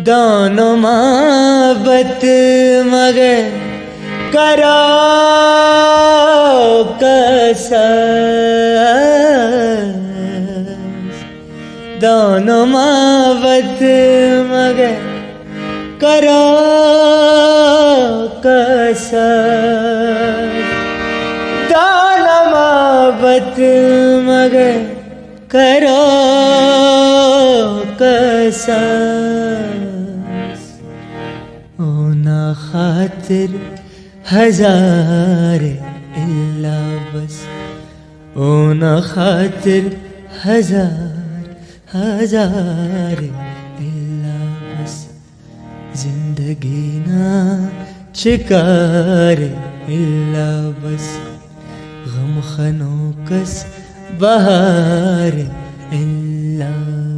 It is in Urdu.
دونوں محبت مگر کرو قصاص، دونوں محبت مگر کرو قصاص، دونوں محبت مگر کرو قصاص، ہونا خاطر ہزار اللہ بس، ہونا خاطر ہزار اللہ بس، زندگی نہ شکار اللہ بس، غم خنوں کس بہار اللہ